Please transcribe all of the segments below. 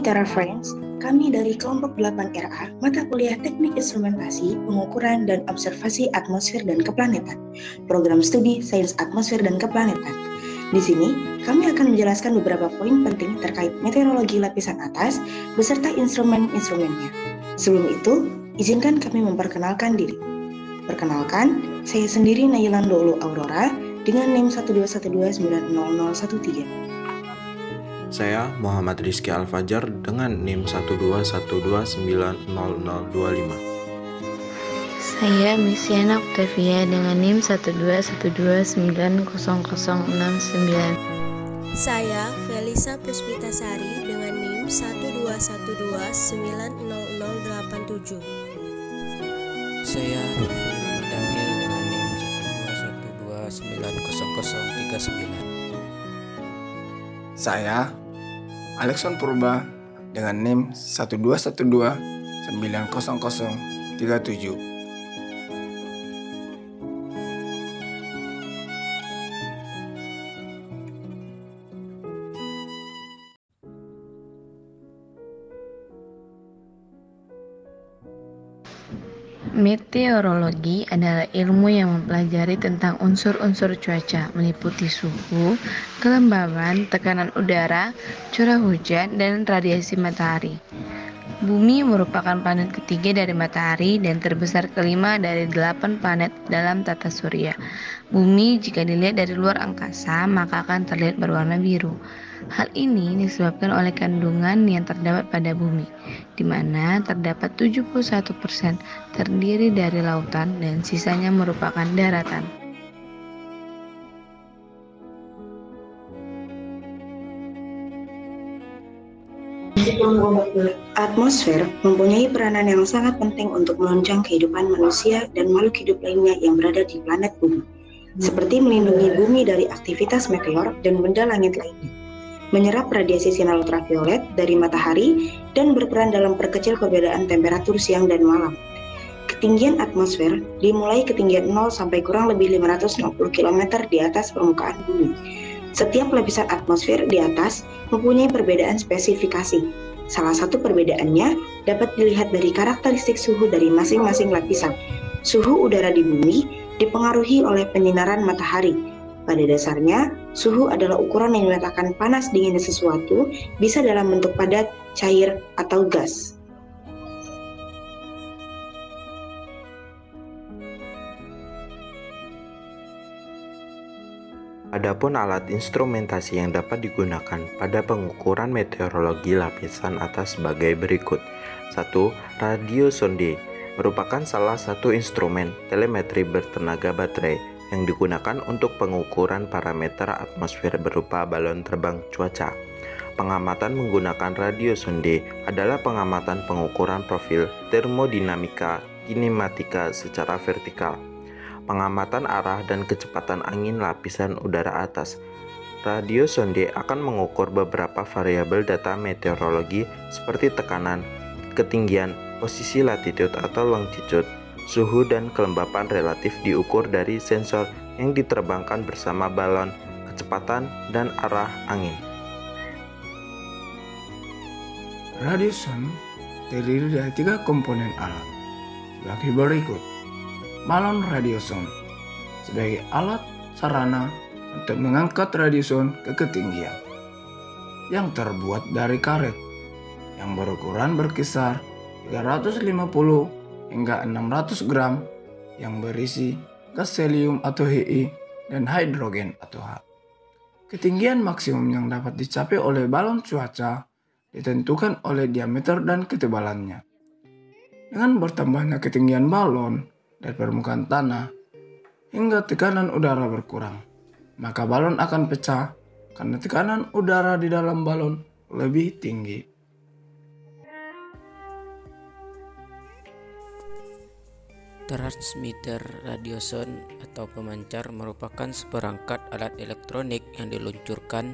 Mitra Friends, kami dari kelompok 8 RA, mata kuliah Teknik Instrumentasi, Pengukuran dan Observasi Atmosfer dan Keplanetan, program studi Sains Atmosfer dan Keplanetan. Di sini, kami akan menjelaskan beberapa poin penting terkait meteorologi lapisan atas beserta instrumen-instrumennya. Sebelum itu, izinkan kami memperkenalkan diri. Perkenalkan, saya sendiri Nailan Dolo Aurora dengan NIM 121290013. Saya Muhammad Rizky Alfajar dengan NIM 121290025. Saya Misiana Octavia dengan NIM 121290069. Saya Felisa Puspitasari dengan NIM 121290087. Saya Novi Ramadhanil dengan NIM 121290039. Saya Alexon Purba dengan NIM 121290037. Meteorologi adalah ilmu yang mempelajari tentang unsur-unsur cuaca, meliputi suhu, kelembaban, tekanan udara, curah hujan, dan radiasi matahari. Bumi merupakan planet ketiga dari matahari dan terbesar kelima dari 8 planet dalam tata surya. Bumi jika dilihat dari luar angkasa maka akan terlihat berwarna biru. Hal ini disebabkan oleh kandungan yang terdapat pada bumi, di mana terdapat 71% terdiri dari lautan dan sisanya merupakan daratan. Atmosfer mempunyai peranan yang sangat penting untuk menunjang kehidupan manusia dan makhluk hidup lainnya yang berada di planet bumi, seperti melindungi bumi dari aktivitas meteor dan benda langit lainnya, menyerap radiasi sinar ultraviolet dari matahari, dan berperan dalam perkecil perbedaan temperatur siang dan malam. Ketinggian atmosfer dimulai ketinggian 0 sampai kurang lebih 560 km di atas permukaan bumi. Setiap lapisan atmosfer di atas mempunyai perbedaan spesifikasi. Salah satu perbedaannya dapat dilihat dari karakteristik suhu dari masing-masing lapisan. Suhu udara di bumi dipengaruhi oleh penyinaran matahari. Pada dasarnya, suhu adalah ukuran yang menyatakan panas dinginnya sesuatu, bisa dalam bentuk padat, cair, atau gas. Adapun alat instrumentasi yang dapat digunakan pada pengukuran meteorologi lapisan atas sebagai berikut. 1. Radiosonde merupakan salah satu instrumen telemetri bertenaga baterai yang digunakan untuk pengukuran parameter atmosfer berupa balon terbang cuaca. Pengamatan menggunakan radiosonde adalah pengamatan pengukuran profil termodinamika kinematika secara vertikal. Pengamatan arah dan kecepatan angin lapisan udara atas. Radiosonde akan mengukur beberapa variabel data meteorologi seperti tekanan, ketinggian, posisi latitude atau longitude, suhu dan kelembapan relatif diukur dari sensor yang diterbangkan bersama balon, kecepatan, dan arah angin. Radioson terdiri dari 3 komponen alat sebagai berikut. Balon radioson sebagai alat sarana untuk mengangkat radioson ke ketinggian yang terbuat dari karet yang berukuran berkisar 350 hingga 600 gram yang berisi gas helium atau He dan hidrogen atau H. Ketinggian maksimum yang dapat dicapai oleh balon cuaca ditentukan oleh diameter dan ketebalannya. Dengan bertambahnya ketinggian balon dari permukaan tanah hingga tekanan udara berkurang, maka balon akan pecah karena tekanan udara di dalam balon lebih tinggi. Transmitter radioson atau pemancar merupakan seperangkat alat elektronik yang diluncurkan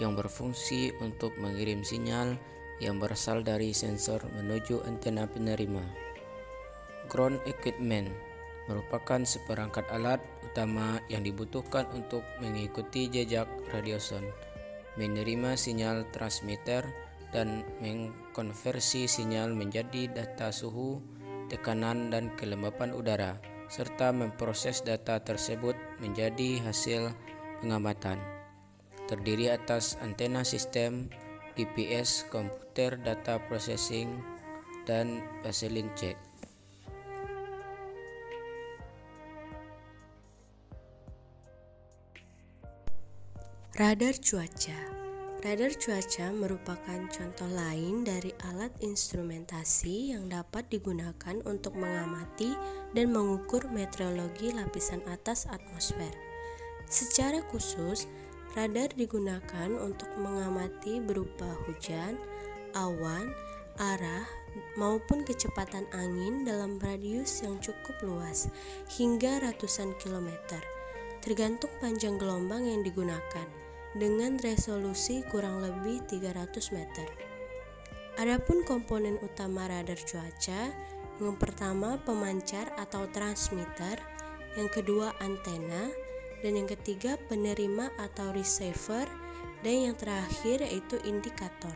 yang berfungsi untuk mengirim sinyal yang berasal dari sensor menuju antena penerima. Ground equipment merupakan seperangkat alat utama yang dibutuhkan untuk mengikuti jejak radioson, menerima sinyal transmitter, dan mengkonversi sinyal menjadi data suhu, tekanan, dan kelembapan udara, serta memproses data tersebut menjadi hasil pengamatan. Terdiri atas antena sistem, GPS, komputer data processing, dan baseline check. Radar cuaca. Radar cuaca merupakan contoh lain dari alat instrumentasi yang dapat digunakan untuk mengamati dan mengukur meteorologi lapisan atas atmosfer. Secara khusus, radar digunakan untuk mengamati berupa hujan, awan, arah, maupun kecepatan angin dalam radius yang cukup luas, hingga ratusan kilometer, tergantung panjang gelombang yang digunakan, dengan resolusi kurang lebih 300 meter. Adapun komponen utama radar cuaca, yang pertama pemancar atau transmitter, yang kedua antena, dan yang ketiga penerima atau receiver, dan yang terakhir yaitu indikator.